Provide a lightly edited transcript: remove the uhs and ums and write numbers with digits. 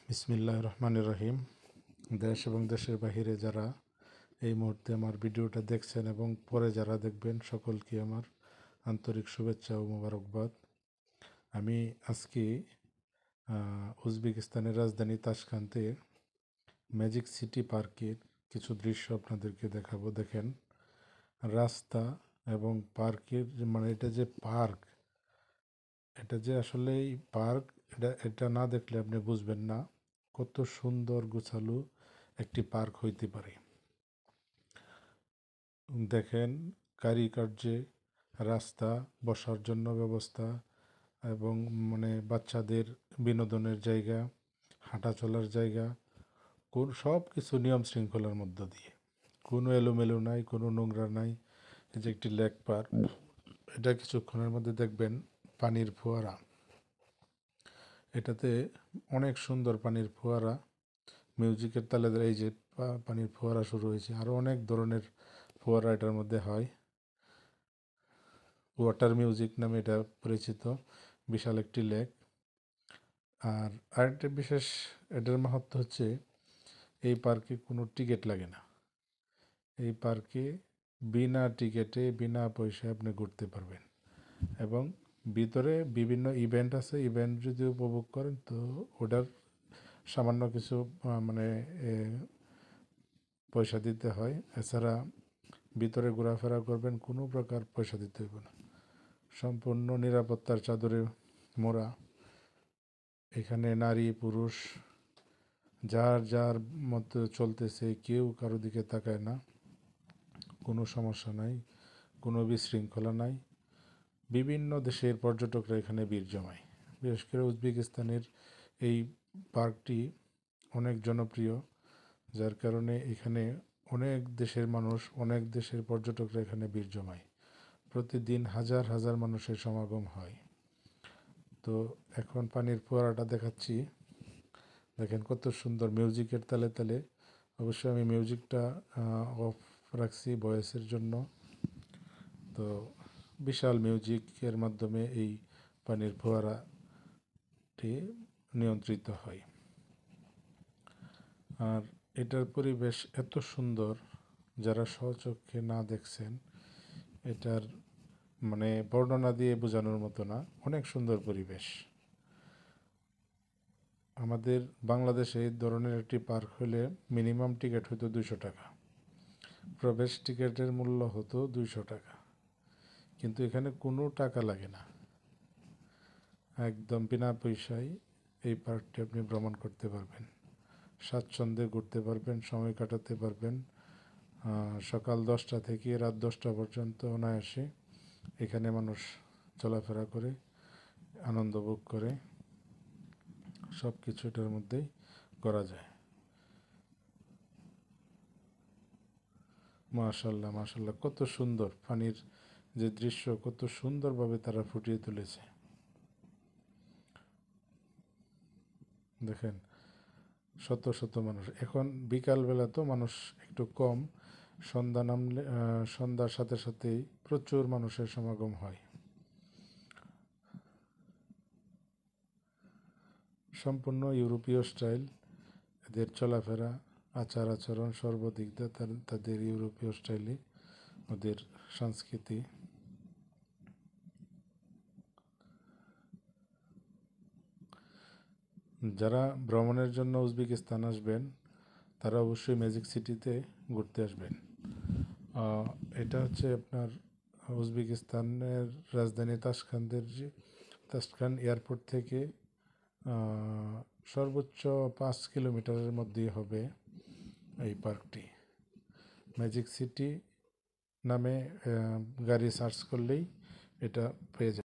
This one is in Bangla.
বিসমিল্লাহির রহমানির রহিম। দেশ এবং দেশের বাহিরে যারা এই মুহূর্তে আমার ভিডিওটা দেখছেন এবং পরে যারা দেখবেন সকলকে আমার আন্তরিক শুভেচ্ছা ও মোবারকবাদ। আমি আজকে উজবেকিস্তানের রাজধানী তাশকান্তে ম্যাজিক সিটি পার্কের কিছু দৃশ্য আপনাদেরকে দেখাবো। দেখেন রাস্তা এবং পার্কের এটা যে পার্ক, এটা যে আসলেই পার্ক, এটা না দেখলে আপনি বুঝবেন না কত সুন্দর গোছালো একটি পার্ক হইতে পারে। দেখেন কারুকার্যে রাস্তা, বসার জন্য ব্যবস্থা এবং বাচ্চাদের বিনোদনের জায়গা, হাঁটা চলার জায়গা, সব কিছু নিয়ম শৃঙ্খলার মধ্য দিয়ে, কোনো এলোমেলো নাই, কোনো নোংরা নাই। এই যে একটি লেক পার্ক, এটা কিছুক্ষণের মধ্যে দেখবেন পানির ফোয়ারা, এটাতে অনেক সুন্দর পানির ফোয়ারা, মিউজিকের তালে এই যে পানির ফোয়ারা শুরু হয়েছে, আরও অনেক ধরনের ফোয়ারা এটার মধ্যে হয়। ওয়াটার মিউজিক নামে এটা পরিচিত, বিশাল একটি লেক। আর আরেকটা বিশেষ এটার মাহাত্ম্য হচ্ছে এই পার্কে কোনো টিকিট লাগে না। এই পার্কে বিনা টিকিটে, বিনা পয়সায় আপনি ঘুরতে পারবেন এবং ভিতরে বিভিন্ন ইভেন্ট আছে। ইভেন্ট যদি উপভোগ করেন তো ওটার সামান্য কিছু পয়সা দিতে হয়। এছাড়া ভিতরে ঘোরাফেরা করবেন, কোনো প্রকার পয়সা দিতে হবে না, সম্পূর্ণ নিরাপত্তার চাদরে মোড়া। এখানে নারী পুরুষ যার যার মতো চলতেছে, কেউ কারো দিকে তাকায় না, কোনো সমস্যা নাই, কোনো বিশৃঙ্খলা নাই। বিভিন্ন দেশের পর্যটকরা এখানে ভিড় জমায়। বিশেষ করে উজবেকিস্তানের এই পার্কটি অনেক জনপ্রিয়, যার কারণে এখানে অনেক দেশের মানুষ, অনেক দেশের পর্যটকরা এখানে ভিড় জমায়। প্রতিদিন হাজার হাজার মানুষের সমাগম হয়। তো এখন পানির ফোয়ারাটা দেখাচ্ছি, দেখেন কত সুন্দর মিউজিকের তালে তালে। অবশ্যই আমি মিউজিকটা অফ রাখছি ভয়েসের জন্য। তো বিশাল মিউজিকের মাধ্যমে এই পানির ফোয়ারাটি নিয়ন্ত্রিত হয়। আর এটার পরিবেশ এত সুন্দর, যারা স্বচক্ষে না দেখছেন এটার বর্ণনা দিয়ে বোঝানোর মতো না। অনেক সুন্দর পরিবেশ। আমাদের বাংলাদেশে এই ধরনের একটি পার্ক হলে মিনিমাম টিকিট হতো 200 টাকা, প্রবেশ টিকিটের মূল্য হতো 200 টাকা, কিন্তু এখানে কোনো টাকা লাগে না, একদম বিনা পয়সায় এই পার্কটি আপনি ভ্রমণ করতে পারবেন, স্বাচ্ছন্দ্যে ঘুরতে পারবেন, সময় কাটাতে পারবেন। সকাল 10টা থেকে রাত 10টা পর্যন্ত অনায়াসে এখানে মানুষ চলাফেরা করে, আনন্দ ভোগ করে, সব কিছু এটার মধ্যেই করা যায়। মাশাল্লাহ মাশাল্লাহ, কত সুন্দর পানির যে দৃশ্য, কত সুন্দরভাবে তারা ফুটিয়ে তুলেছে। দেখেন শত শত মানুষ, এখন বিকালবেলা তো মানুষ একটু কম, সন্ধ্যার সাথে সাথেই প্রচুর মানুষের সমাগম হয়। সম্পূর্ণ ইউরোপীয় স্টাইল এদের চলাফেরা, আচার আচরণ, সর্বদিক দিয়ে তাদের ইউরোপীয় স্টাইলে ওদের সংস্কৃতি। যারা ভ্রমণের জন্য উজবেকিস্তান আসবেন তারা অবশ্যই ম্যাজিক সিটিতে ঘুরতে আসবেন। এটা হচ্ছে আপনার উজবেকিস্তানের রাজধানী তাশকান্দ এয়ারপোর্ট থেকে সর্বোচ্চ 5 কিলোমিটারের মধ্যেই হবে এই পার্কটি। ম্যাজিক সিটি নামে গাড়ি সার্চ করলেই এটা পেয়ে যাবে।